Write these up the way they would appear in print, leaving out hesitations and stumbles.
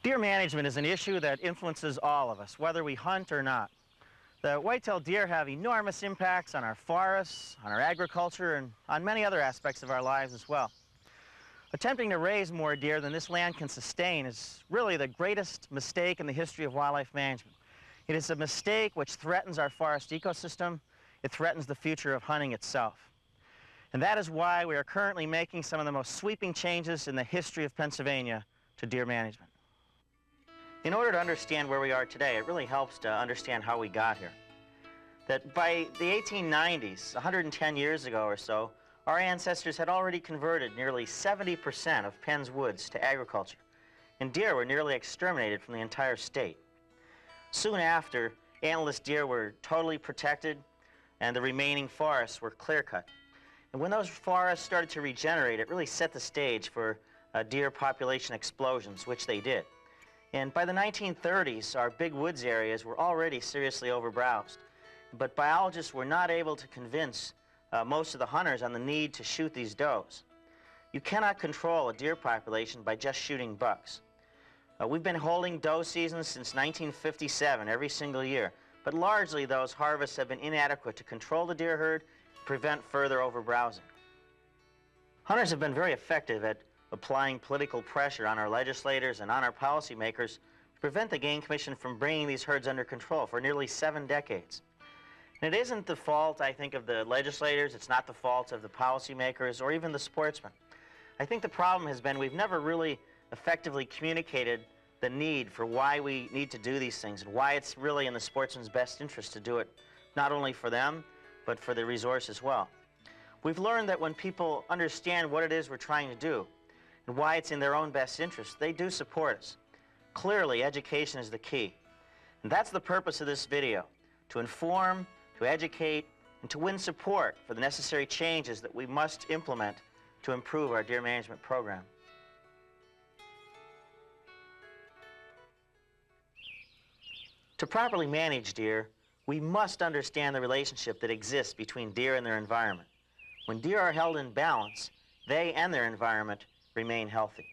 Deer management is an issue that influences all of us, whether we hunt or not. The white-tailed deer have enormous impacts on our forests, on our agriculture, and on many other aspects of our lives as well. Attempting to raise more deer than this land can sustain is really the greatest mistake in the history of wildlife management. It is a mistake which threatens our forest ecosystem. It threatens the future of hunting itself. And that is why we are currently making some of the most sweeping changes in the history of Pennsylvania to deer management. In order to understand where we are today, it really helps to understand how we got here. That by the 1890s, 110 years ago or so, our ancestors had already converted nearly 70% of Penn's woods to agriculture, and deer were nearly exterminated from the entire state. Soon after, antlerless deer were totally protected, and the remaining forests were clear-cut. And when those forests started to regenerate, it really set the stage for deer population explosions, which they did. And by the 1930s, our big woods areas were already seriously overbrowsed. But biologists were not able to convince most of the hunters on the need to shoot these does. You cannot control a deer population by just shooting bucks. We've been holding doe seasons since 1957, every single year. But largely, those harvests have been inadequate to control the deer herd and prevent further overbrowsing. Hunters have been very effective at applying political pressure on our legislators and on our policymakers to prevent the Game Commission from bringing these herds under control for nearly 7 decades. And it isn't the fault, I think, of the legislators, it's not the fault of the policymakers or even the sportsmen. I think the problem has been we've never really effectively communicated the need for why we need to do these things and why it's really in the sportsman's best interest to do it, not only for them, but for the resource as well. We've learned that when people understand what it is we're trying to do, and why it's in their own best interest, they do support us. Clearly, education is the key. And that's the purpose of this video, to inform, to educate, and to win support for the necessary changes that we must implement to improve our deer management program. To properly manage deer, we must understand the relationship that exists between deer and their environment. When deer are held in balance, they and their environment remain healthy.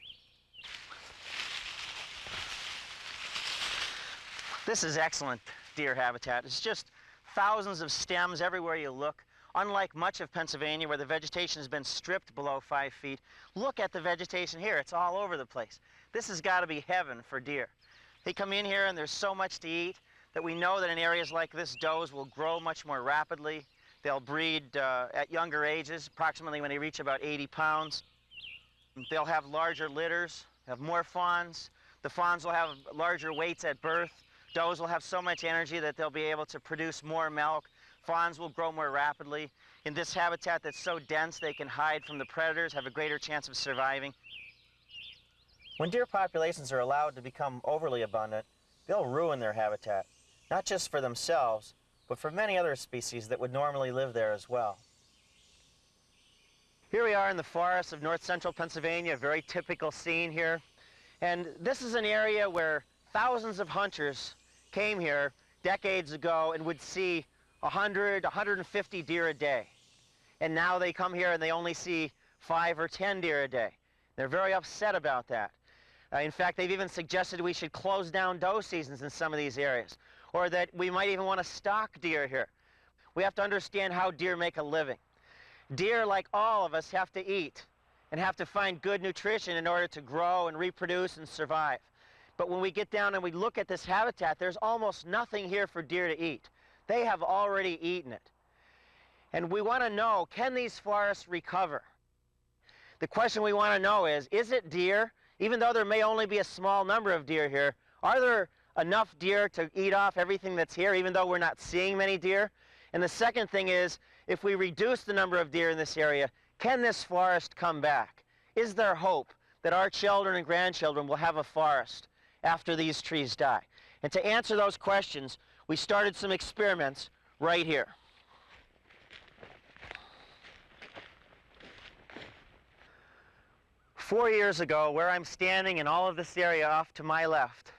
This is excellent deer habitat. It's just thousands of stems everywhere you look. Unlike much of Pennsylvania where the vegetation has been stripped below 5 feet, look at the vegetation here. It's all over the place. This has got to be heaven for deer. They come in here and there's so much to eat that we know that in areas like this, does will grow much more rapidly. They'll breed at younger ages, approximately when they reach about 80 pounds. They'll have larger litters, have more fawns. The fawns will have larger weights at birth. Does will have so much energy that they'll be able to produce more milk. Fawns will grow more rapidly. In this habitat that's so dense they can hide from the predators, have a greater chance of surviving. When deer populations are allowed to become overly abundant, they'll ruin their habitat, not just for themselves, but for many other species that would normally live there as well. Here we are in the forests of north-central Pennsylvania, a very typical scene here. And this is an area where thousands of hunters came here decades ago and would see 100, 150 deer a day. And now they come here and they only see 5 or 10 deer a day. They're very upset about that. In fact, they've even suggested we should close down doe seasons in some of these areas, or that we might even want to stock deer here. We have to understand how deer make a living. Deer, like all of us, have to eat and have to find good nutrition in order to grow and reproduce and survive. But when we get down and we look at this habitat, there's almost nothing here for deer to eat. They have already eaten it. And we want to know, can these forests recover? The question we want to know is it deer? Even though there may only be a small number of deer here, are there enough deer to eat off everything that's here, even though we're not seeing many deer? And the second thing is, if we reduce the number of deer in this area, can this forest come back? Is there hope that our children and grandchildren will have a forest after these trees die? And to answer those questions, we started some experiments right here. Four years ago, where I'm standing in all of this area off to my left,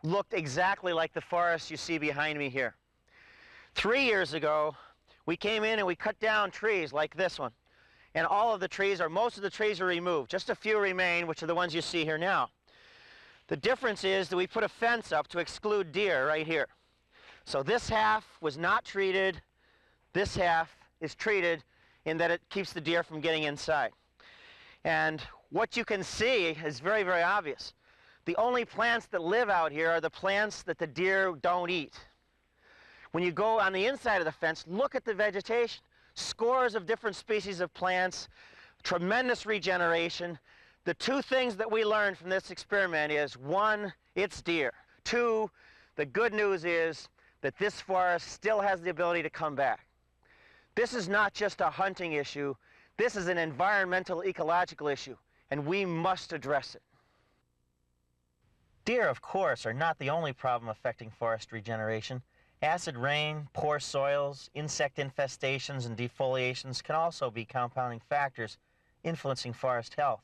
looked exactly like the forest you see behind me here. 3 years ago, we came in and we cut down trees like this one. And all of the trees, or most of the trees, are removed. Just a few remain, which are the ones you see here now. The difference is that we put a fence up to exclude deer right here. So this half was not treated, this half is treated in that it keeps the deer from getting inside. And what you can see is very, very obvious. The only plants that live out here are the plants that the deer don't eat. When you go on the inside of the fence, look at the vegetation. Scores of different species of plants, tremendous regeneration. The two things that we learned from this experiment is, one, it's deer. Two, the good news is that this forest still has the ability to come back. This is not just a hunting issue. This is an environmental, ecological issue, and we must address it. Deer, of course, are not the only problem affecting forest regeneration. Acid rain, poor soils, insect infestations, and defoliations can also be compounding factors influencing forest health.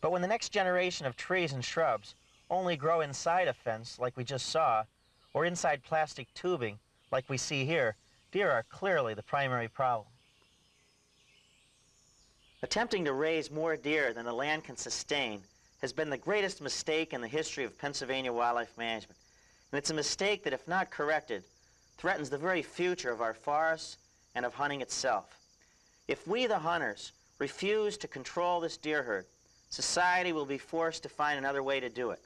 But when the next generation of trees and shrubs only grow inside a fence, like we just saw, or inside plastic tubing, like we see here, deer are clearly the primary problem. Attempting to raise more deer than the land can sustain has been the greatest mistake in the history of Pennsylvania wildlife management. And it's a mistake that, if not corrected, threatens the very future of our forests and of hunting itself. If we, the hunters, refuse to control this deer herd, society will be forced to find another way to do it.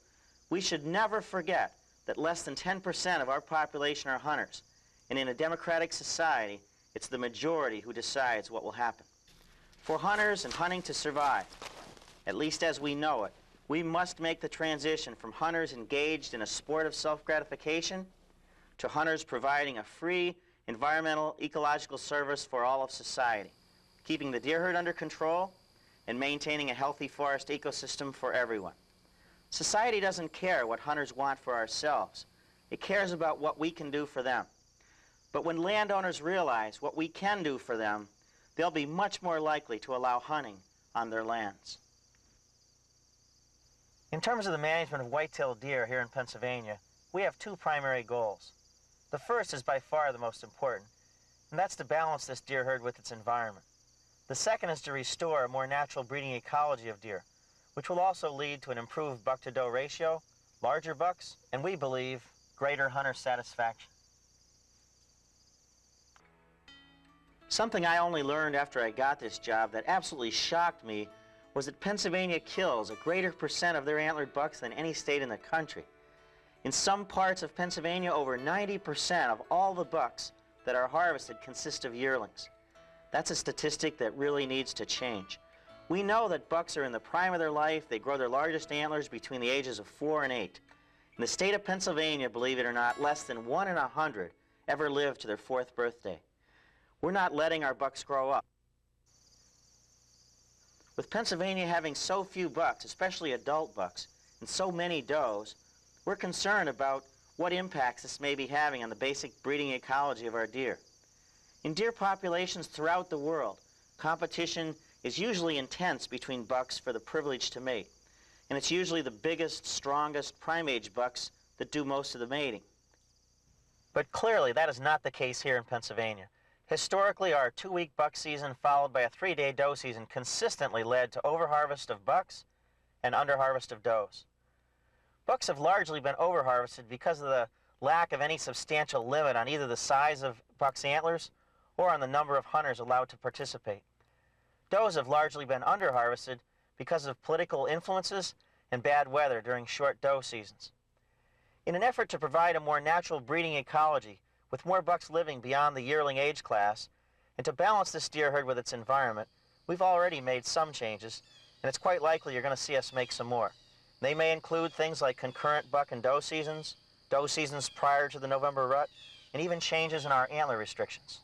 We should never forget that less than 10% of our population are hunters, and in a democratic society, it's the majority who decides what will happen. For hunters and hunting to survive, at least as we know it, we must make the transition from hunters engaged in a sport of self-gratification to hunters providing a free environmental ecological service for all of society, keeping the deer herd under control and maintaining a healthy forest ecosystem for everyone. Society doesn't care what hunters want for ourselves. It cares about what we can do for them. But when landowners realize what we can do for them, they'll be much more likely to allow hunting on their lands. In terms of the management of white-tailed deer here in Pennsylvania, we have two primary goals. The first is by far the most important, and that's to balance this deer herd with its environment. The second is to restore a more natural breeding ecology of deer, which will also lead to an improved buck-to-doe ratio, larger bucks, and we believe, greater hunter satisfaction. Something I only learned after I got this job that absolutely shocked me was that Pennsylvania kills a greater percent of their antlered bucks than any state in the country. In some parts of Pennsylvania, over 90% of all the bucks that are harvested consist of yearlings. That's a statistic that really needs to change. We know that bucks are in the prime of their life. They grow their largest antlers between the ages of 4 and 8. In the state of Pennsylvania, believe it or not, less than 1 in 100 ever live to their 4th birthday. We're not letting our bucks grow up. With Pennsylvania having so few bucks, especially adult bucks, and so many does, we're concerned about what impacts this may be having on the basic breeding ecology of our deer. In deer populations throughout the world, competition is usually intense between bucks for the privilege to mate, and it's usually the biggest, strongest prime-age bucks that do most of the mating. But clearly that is not the case here in Pennsylvania. Historically, our 2-week buck season followed by a 3-day doe season consistently led to overharvest of bucks and underharvest of does. Bucks have largely been overharvested because of the lack of any substantial limit on either the size of bucks' antlers or on the number of hunters allowed to participate. Does have largely been underharvested because of political influences and bad weather during short doe seasons. In an effort to provide a more natural breeding ecology, with more bucks living beyond the yearling age class, and to balance this deer herd with its environment, we've already made some changes, and it's quite likely you're going to see us make some more. They may include things like concurrent buck and doe seasons prior to the November rut, and even changes in our antler restrictions.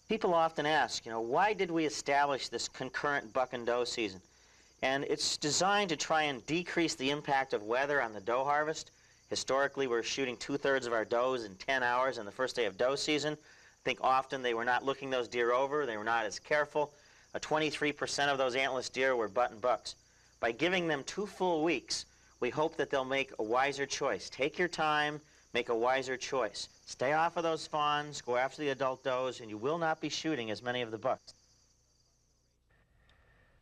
People often ask, why did we establish this concurrent buck and doe season? And it's designed to try and decrease the impact of weather on the doe harvest. Historically, we're shooting 2/3 of our does in 10 hours on the first day of doe season. I think often they were not looking those deer over. They were not as careful. 23% of those antlerless deer were button bucks. By giving them 2 full weeks, we hope that they'll make a wiser choice. Take your time, make a wiser choice. Stay off of those fawns, go after the adult does, and you will not be shooting as many of the bucks.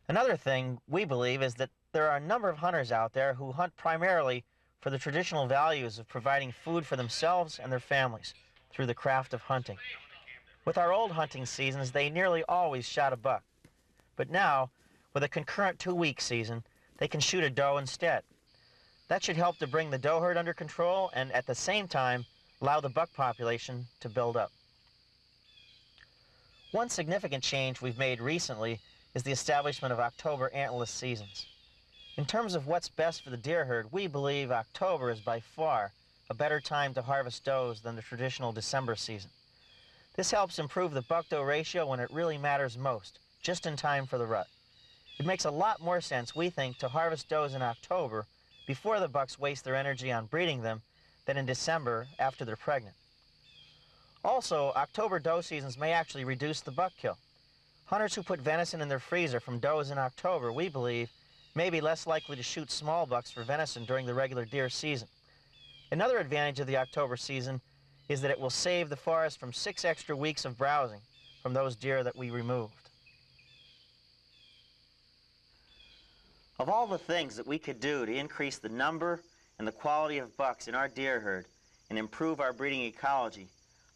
Another thing we believe is that There are a number of hunters out there who hunt primarily for the traditional values of providing food for themselves and their families through the craft of hunting. With our old hunting seasons, they nearly always shot a buck. But now, with a concurrent 2-week season, they can shoot a doe instead. That should help to bring the doe herd under control and at the same time allow the buck population to build up. One significant change we've made recently is the establishment of October antlerless seasons. In terms of what's best for the deer herd, we believe October is by far a better time to harvest does than the traditional December season. This helps improve the buck-doe ratio when it really matters most, just in time for the rut. It makes a lot more sense, we think, to harvest does in October before the bucks waste their energy on breeding them than in December after they're pregnant. Also, October doe seasons may actually reduce the buck kill. Hunters who put venison in their freezer from does in October, we believe, may be less likely to shoot small bucks for venison during the regular deer season. Another advantage of the October season is that it will save the forest from 6 extra weeks of browsing from those deer that we removed. Of all the things that we could do to increase the number and the quality of bucks in our deer herd and improve our breeding ecology,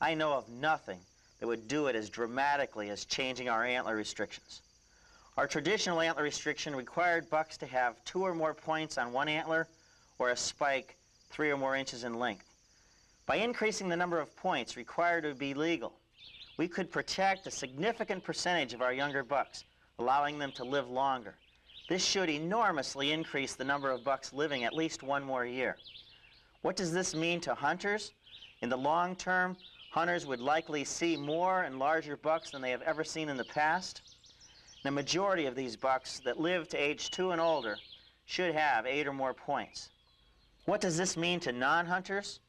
I know of nothing that would do it as dramatically as changing our antler restrictions. Our traditional antler restriction required bucks to have 2 or more points on one antler or a spike 3 or more inches in length. By increasing the number of points required to be legal, we could protect a significant percentage of our younger bucks, allowing them to live longer. This should enormously increase the number of bucks living at least 1 more year. What does this mean to hunters? In the long term, hunters would likely see more and larger bucks than they have ever seen in the past. The majority of these bucks that live to age 2 and older should have 8 or more points. What does this mean to non-hunters?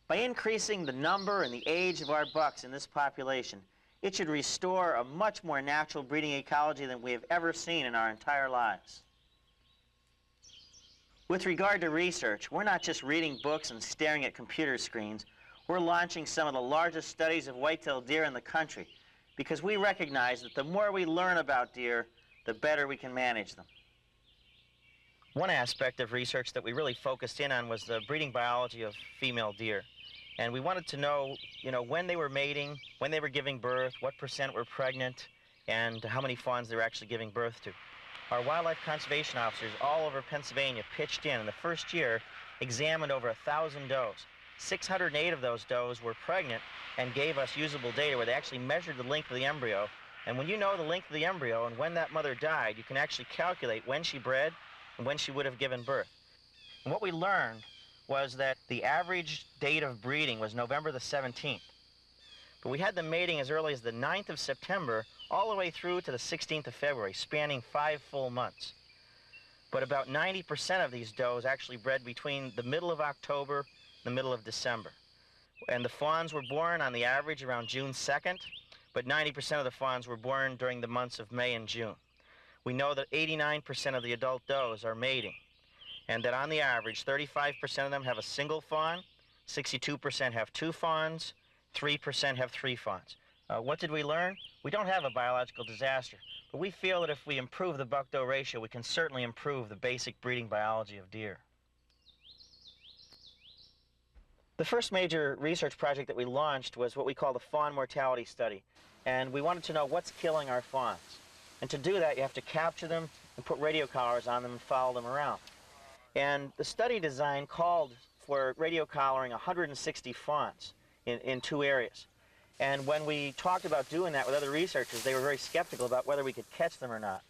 By increasing the number and the age of our bucks in this population, it should restore a much more natural breeding ecology than we have ever seen in our entire lives. With regard to research, we're not just reading books and staring at computer screens. We're launching some of the largest studies of white-tailed deer in the country because we recognize that the more we learn about deer, the better we can manage them. One aspect of research that we really focused in on was the breeding biology of female deer. And we wanted to know, when they were mating, when they were giving birth, what % were pregnant, and how many fawns they were actually giving birth to. Our wildlife conservation officers all over Pennsylvania pitched in the first year, examined over 1,000 does. 608 of those does were pregnant and gave us usable data where they actually measured the length of the embryo. And when you know the length of the embryo and when that mother died, you can actually calculate when she bred and when she would have given birth. And what we learned was that the average date of breeding was November the 17th. But we had them mating as early as the 9th of September all the way through to the 16th of February, spanning 5 full months. But about 90% of these does actually bred between the middle of October the middle of December. And the fawns were born on the average around June 2nd, but 90% of the fawns were born during the months of May and June. We know that 89% of the adult does are mating, and that on the average, 35% of them have a single fawn, 62% have 2 fawns, 3% have 3 fawns. What did we learn? We don't have a biological disaster, but we feel that if we improve the buck-doe ratio, we can certainly improve the basic breeding biology of deer. The first major research project that we launched was what we call the fawn mortality study. And we wanted to know what's killing our fawns. And to do that, you have to capture them and put radio collars on them and follow them around. And the study design called for radio collaring 160 fawns in 2 areas. And when we talked about doing that with other researchers, they were very skeptical about whether we could catch them or not.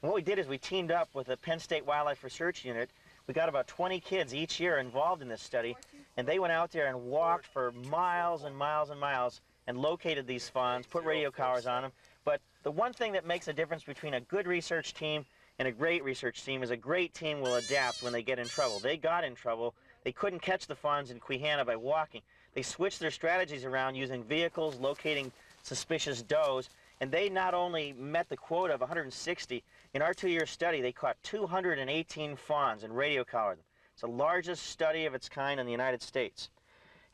And what we did is we teamed up with the Penn State Wildlife Research Unit. We got about 20 kids each year involved in this study, and they went out there and walked for miles and miles and miles and located these fawns, put radio collars on them. But the one thing that makes a difference between a good research team and a great research team is a great team will adapt when they get in trouble. They got in trouble. They couldn't catch the fawns in Queehana by walking. They switched their strategies around using vehicles, locating suspicious does, and they not only met the quota of 160, in our 2-year study, they caught 218 fawns and radio collared them. It's the largest study of its kind in the United States.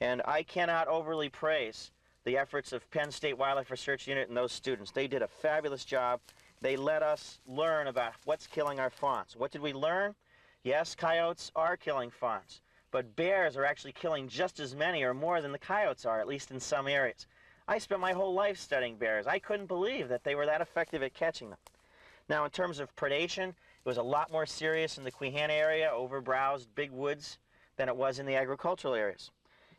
And I cannot overly praise the efforts of Penn State Wildlife Research Unit and those students. They did a fabulous job. They let us learn about what's killing our fawns. What did we learn? Yes, coyotes are killing fawns, but bears are actually killing just as many or more than the coyotes are, at least in some areas. I spent my whole life studying bears. I couldn't believe that they were that effective at catching them. Now, in terms of predation, it was a lot more serious in the Queehana area, overbrowsed big woods, than it was in the agricultural areas.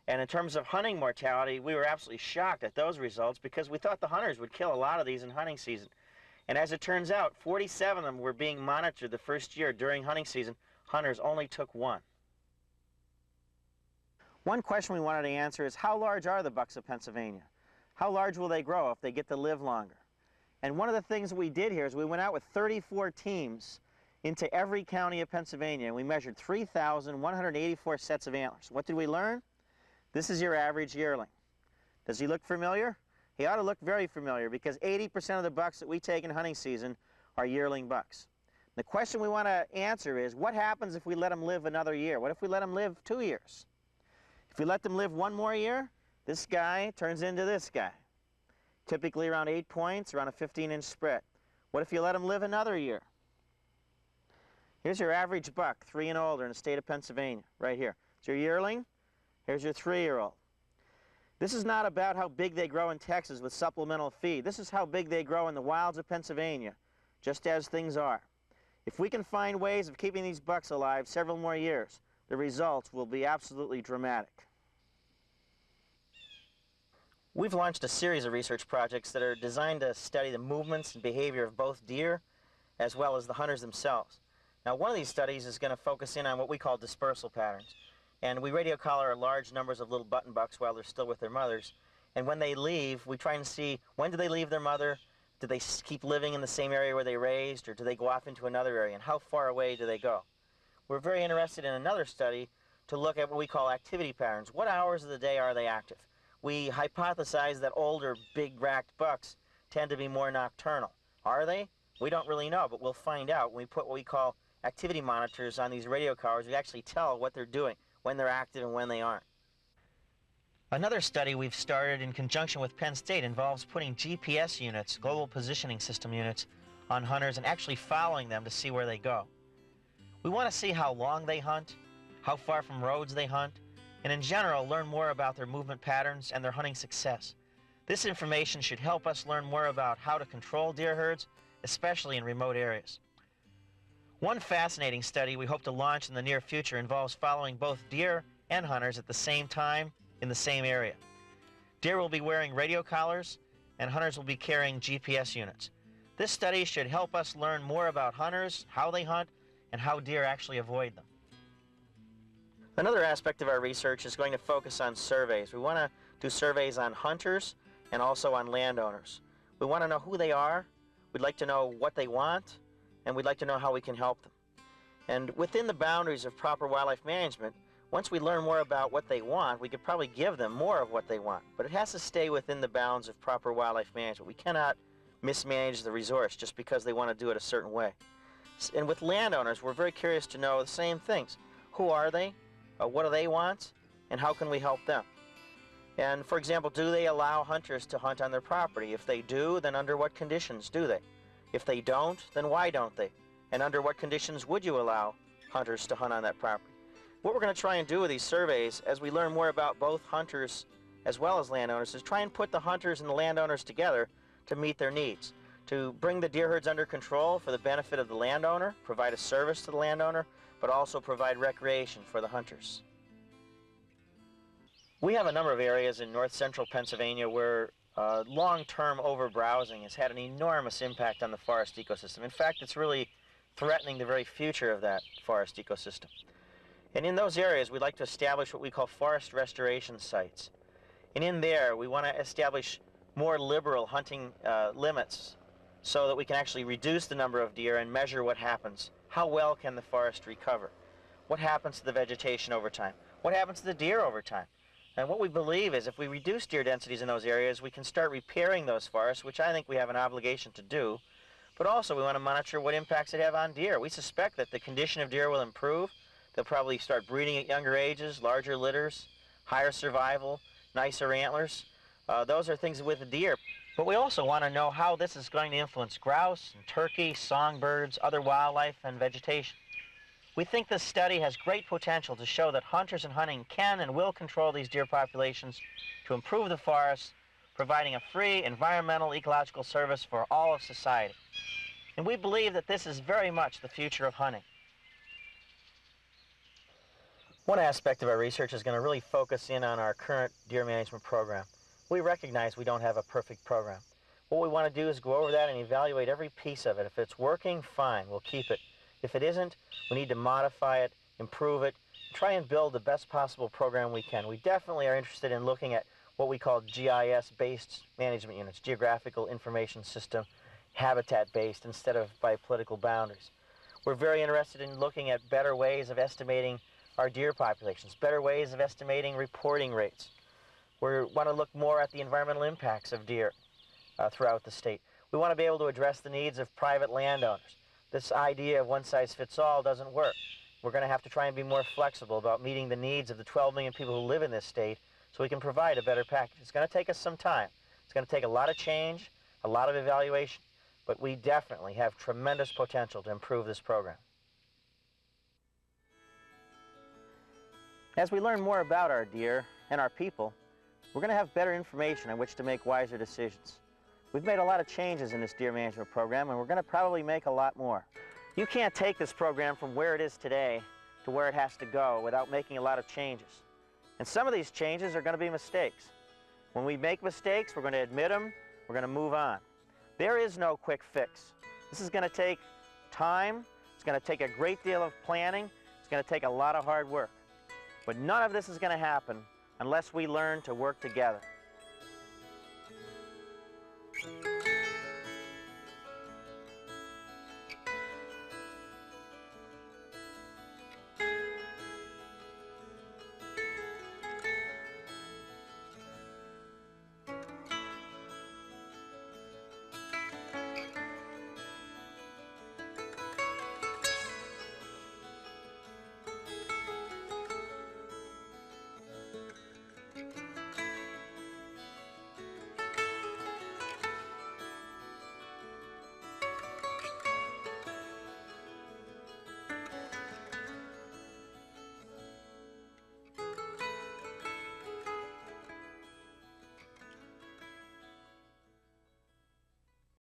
And in terms of hunting mortality, we were absolutely shocked at those results because we thought the hunters would kill a lot of these in hunting season. And as it turns out, 47 of them were being monitored the first year during hunting season. Hunters only took one. One question we wanted to answer is, how large are the bucks of Pennsylvania? How large will they grow if they get to live longer? And one of the things we did here is we went out with 34 teams into every county of Pennsylvania, and we measured 3,184 sets of antlers. What did we learn? This is your average yearling. Does he look familiar? He ought to look very familiar, because 80% of the bucks that we take in hunting season are yearling bucks. The question we want to answer is, what happens if we let them live another year? What if we let them live 2 years? If we let them live one more year, this guy turns into this guy. Typically around 8 points, around a 15-inch spread. What if you let them live another year? Here's your average buck, 3 and older in the state of Pennsylvania, right here. It's your yearling. Here's your 3-year-old. This is not about how big they grow in Texas with supplemental feed. This is how big they grow in the wilds of Pennsylvania, just as things are. If we can find ways of keeping these bucks alive several more years, the results will be absolutely dramatic. We've launched a series of research projects that are designed to study the movements and behavior of both deer as well as the hunters themselves. Now, one of these studies is going to focus in on what we call dispersal patterns. And we radio collar large numbers of little button bucks while they're still with their mothers. And when they leave, we try and see, when do they leave their mother? Do they keep living in the same area where they raised, or do they go off into another area? And how far away do they go? We're very interested in another study to look at what we call activity patterns. What hours of the day are they active? We hypothesize that older, big racked bucks tend to be more nocturnal. Are they? We don't really know, but we'll find out when we put what we call activity monitors on these radio collars. We actually tell what they're doing, when they're active and when they aren't. Another study we've started in conjunction with Penn State involves putting GPS units, global positioning system units, on hunters and actually following them to see where they go. We want to see how long they hunt, how far from roads they hunt, and in general learn more about their movement patterns and their hunting success. This information should help us learn more about how to control deer herds, especially in remote areas. One fascinating study we hope to launch in the near future involves following both deer and hunters at the same time in the same area. Deer will be wearing radio collars, and hunters will be carrying GPS units. This study should help us learn more about hunters, how they hunt, and how deer actually avoid them. Another aspect of our research is going to focus on surveys. We want to do surveys on hunters and also on landowners. We want to know who they are, we'd like to know what they want, and we'd like to know how we can help them. And within the boundaries of proper wildlife management, once we learn more about what they want, we could probably give them more of what they want. But it has to stay within the bounds of proper wildlife management. We cannot mismanage the resource just because they want to do it a certain way. And with landowners, we're very curious to know the same things. Who are they? What do they want? And how can we help them? And for example, do they allow hunters to hunt on their property? If they do, then under what conditions do they? If they don't, then why don't they? And under what conditions would you allow hunters to hunt on that property? What we're going to try and do with these surveys, as we learn more about both hunters as well as landowners, is try and put the hunters and the landowners together to meet their needs, to bring the deer herds under control for the benefit of the landowner, provide a service to the landowner, but also provide recreation for the hunters. We have a number of areas in north central Pennsylvania where long-term overbrowsing has had an enormous impact on the forest ecosystem. In fact, it's really threatening the very future of that forest ecosystem. And in those areas, we'd like to establish what we call forest restoration sites. And in there, we want to establish more liberal hunting limits so that we can actually reduce the number of deer and measure what happens. How well can the forest recover? What happens to the vegetation over time? What happens to the deer over time? And what we believe is if we reduce deer densities in those areas, we can start repairing those forests, which I think we have an obligation to do. But also we want to monitor what impacts it have on deer. We suspect that the condition of deer will improve. They'll probably start breeding at younger ages, larger litters, higher survival, nicer antlers. Those are things with the deer. But we also want to know how this is going to influence grouse and turkey, songbirds, other wildlife, and vegetation. We think this study has great potential to show that hunters and hunting can and will control these deer populations to improve the forests, providing a free environmental ecological service for all of society. And we believe that this is very much the future of hunting. One aspect of our research is going to really focus in on our current deer management program. We recognize we don't have a perfect program. What we want to do is go over that and evaluate every piece of it. If it's working, fine, we'll keep it. If it isn't, we need to modify it, improve it, try and build the best possible program we can. We definitely are interested in looking at what we call GIS-based management units, Geographical Information System, habitat-based instead of by political boundaries. We're very interested in looking at better ways of estimating our deer populations, better ways of estimating reporting rates. We want to look more at the environmental impacts of deer throughout the state. We want to be able to address the needs of private landowners. This idea of one-size-fits-all doesn't work. We're going to have to try and be more flexible about meeting the needs of the 12 million people who live in this state so we can provide a better package. It's going to take us some time. It's going to take a lot of change, a lot of evaluation, but we definitely have tremendous potential to improve this program. As we learn more about our deer and our people, we're going to have better information on which to make wiser decisions. We've made a lot of changes in this deer management program, and we're going to probably make a lot more. You can't take this program from where it is today to where it has to go without making a lot of changes. And some of these changes are going to be mistakes. When we make mistakes, we're going to admit them, we're going to move on. There is no quick fix. This is going to take time, it's going to take a great deal of planning, it's going to take a lot of hard work. But none of this is going to happen unless we learn to work together.